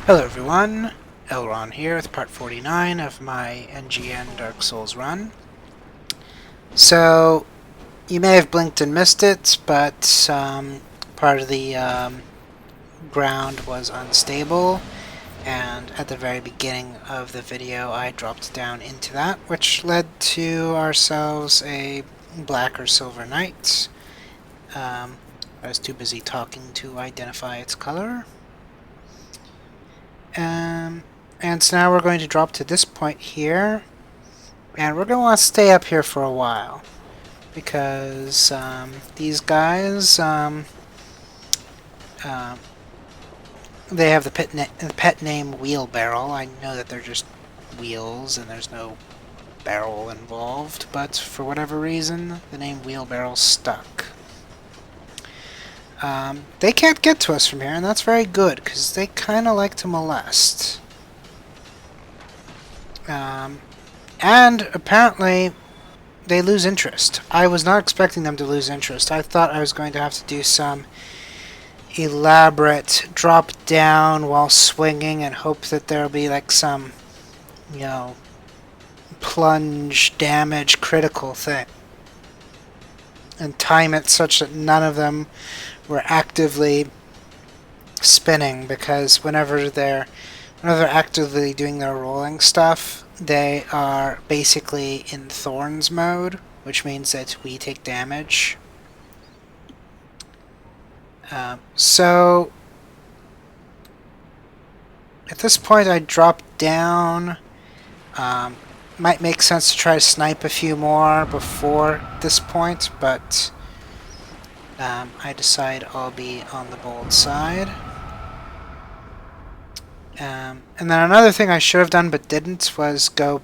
Hello everyone, LRon here with part 49 of my NGN Dark Souls run. So, you may have blinked and missed it, but part of the ground was unstable, and at the very beginning of the video I dropped down into that, which led to ourselves a black or silver knight. I was too busy talking to identify its color. And so now we're going to drop to this point here, and we're going to want to stay up here for a while, because these guys, they have the pet name Wheelbarrel. I know that they're just wheels and there's no barrel involved, but for whatever reason, the name Wheelbarrel stuck. They can't get to us from here, and that's very good, because they kind of like to molest. And apparently they lose interest. I was not expecting them to lose interest. I thought I was going to have to do some elaborate drop down while swinging and hope that there'll be like some, plunge damage critical thing. And time it such that none of them were actively spinning, because whenever they're actively doing their rolling stuff, they are basically in Thorns mode, which means that we take damage. So at this point I drop down. Might make sense to try to snipe a few more before this point, but I decide I'll be on the bold side. And then another thing I should have done but didn't was go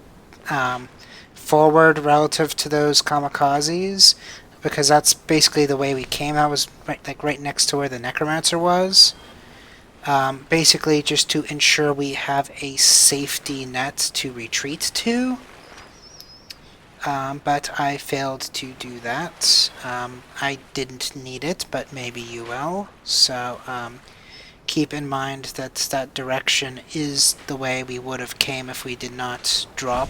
forward relative to those kamikazes, because that's basically the way we came. That was right next to where the necromancer was. Basically just to ensure we have a safety net to retreat to. But I failed to do that. I didn't need it, but maybe you will. So keep in mind that that direction is the way we would have came if we did not drop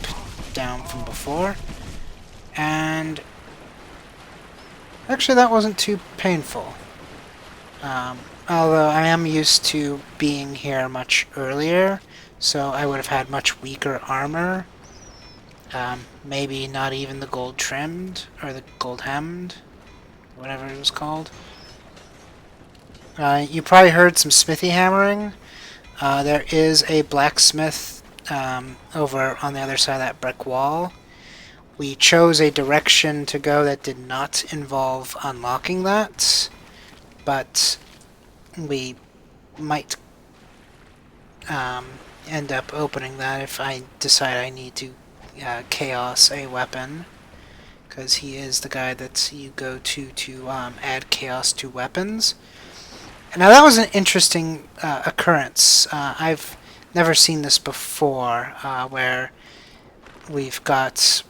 down from before. And actually that wasn't too painful. Although I am used to being here much earlier, so I would have had much weaker armor. Maybe not even the gold trimmed, or the gold hemmed, whatever it was called. You probably heard some smithy hammering. There is a blacksmith over on the other side of that brick wall. We chose a direction to go that did not involve unlocking that, but we might end up opening that if I decide I need to chaos a weapon, because he is the guy that you go to add chaos to weapons. Now that was an interesting occurrence. I've never seen this before, where we've got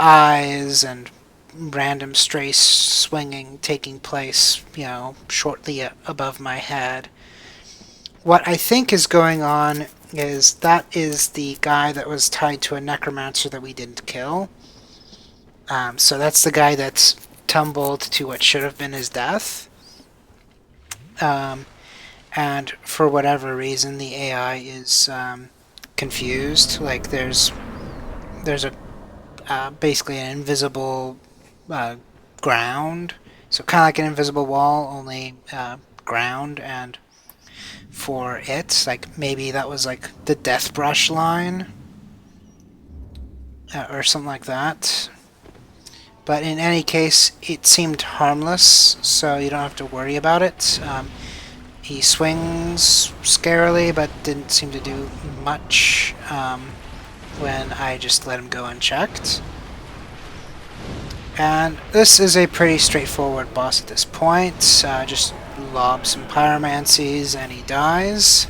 eyes and random stray swinging taking place, shortly above my head. What I think is going on is that is the guy that was tied to a necromancer that we didn't kill. So that's the guy that's tumbled to what should have been his death. And for whatever reason, the AI is confused. Like there's a basically an invisible ground, so kind of like an invisible wall, only ground. And for it, like maybe that was like the death brush line or something like that. But in any case, it seemed harmless, so you don't have to worry about it. He swings scarily, but didn't seem to do much when I just let him go unchecked. And this is a pretty straightforward boss at this point. Just lob some pyromancies and he dies.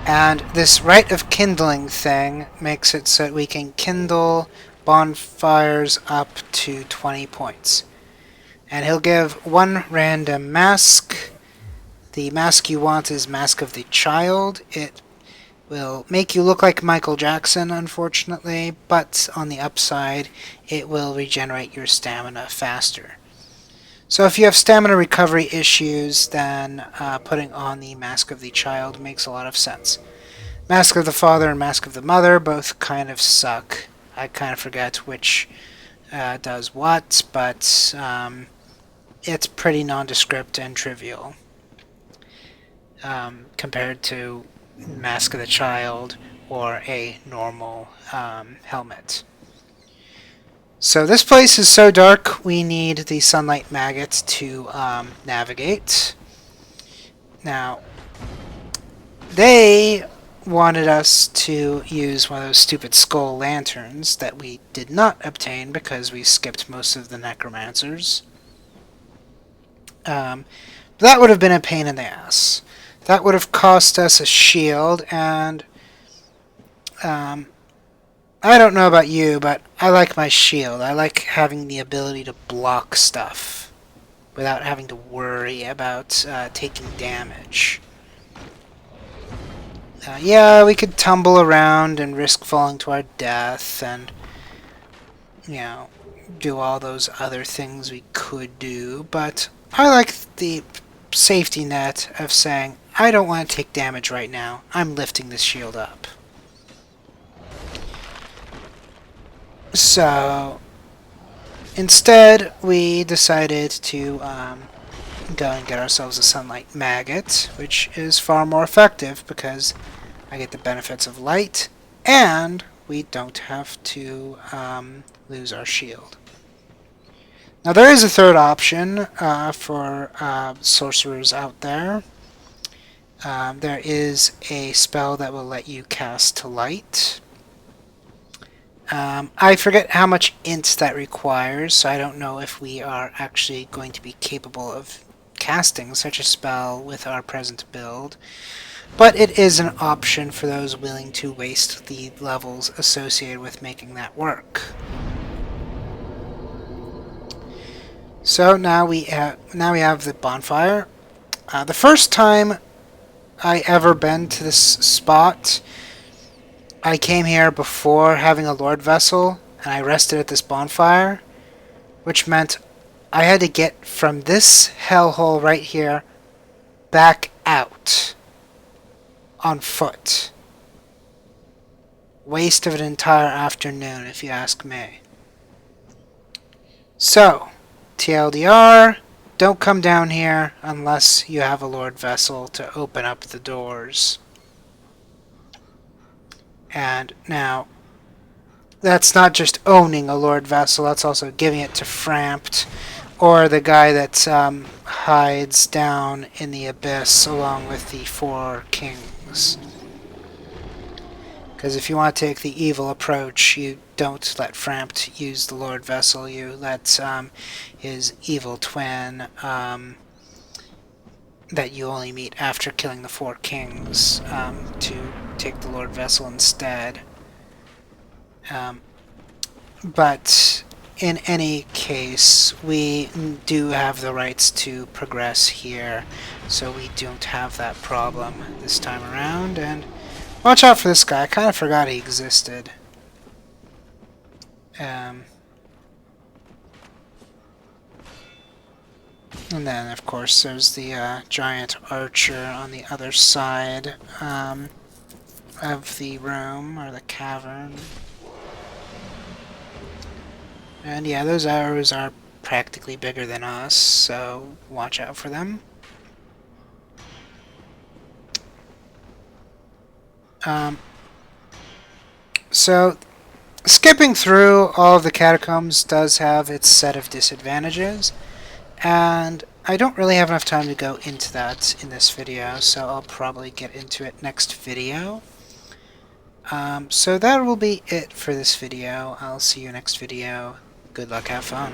And this rite of kindling thing makes it so that we can kindle bonfires up to 20 points. And he'll give one random mask. the mask you want is Mask of the Child. It will make you look like Michael Jackson, unfortunately, but on the upside, it will regenerate your stamina faster. So if you have stamina recovery issues, then putting on the Mask of the Child makes a lot of sense. Mask of the Father and Mask of the Mother both kind of suck. I kind of forget which does what, but it's pretty nondescript and trivial compared to Mask of the Child or a normal helmet. So this place is so dark, we need the sunlight maggot to navigate. Now, they wanted us to use one of those stupid skull lanterns that we did not obtain because we skipped most of the necromancers. That would have been a pain in the ass. That would have cost us a shield, and I don't know about you, but I like my shield. I like having the ability to block stuff without having to worry about taking damage. Yeah, we could tumble around and risk falling to our death and, you know, do all those other things we could do, but I like the safety net of saying, I don't want to take damage right now. I'm lifting this shield up. So, instead, we decided to go and get ourselves a sunlight maggot, which is far more effective because I get the benefits of light, and we don't have to lose our shield. Now, there is a third option for sorcerers out there. There is a spell that will let you cast light. I forget how much int that requires, so I don't know if we are actually going to be capable of casting such a spell with our present build. But it is an option for those willing to waste the levels associated with making that work. So now we have the bonfire. The first time I ever been to this spot, I came here before having a Lord Vessel, and I rested at this bonfire, which meant I had to get from this hellhole right here back out on foot. Waste of an entire afternoon, if you ask me. So, TLDR, don't come down here unless you have a Lord Vessel to open up the doors. And now, that's not just owning a Lord Vessel, that's also giving it to Frampt, or the guy that hides down in the abyss along with the 4 kings. Because if you want to take the evil approach, you don't let Frampt use the Lord Vessel, you let his evil twin that you only meet after killing the 4 kings to take the Lord Vessel instead. But in any case, we do have the rights to progress here, so we don't have that problem this time around. And watch out for this guy. I kind of forgot he existed. And then, of course, there's the giant archer on the other side of the room, or the cavern. And yeah, those arrows are practically bigger than us, so watch out for them. So, skipping through all of the catacombs does have its set of disadvantages, and I don't really have enough time to go into that in this video, so I'll probably get into it next video. So that will be it for this video. I'll see you next video. Good luck, have fun.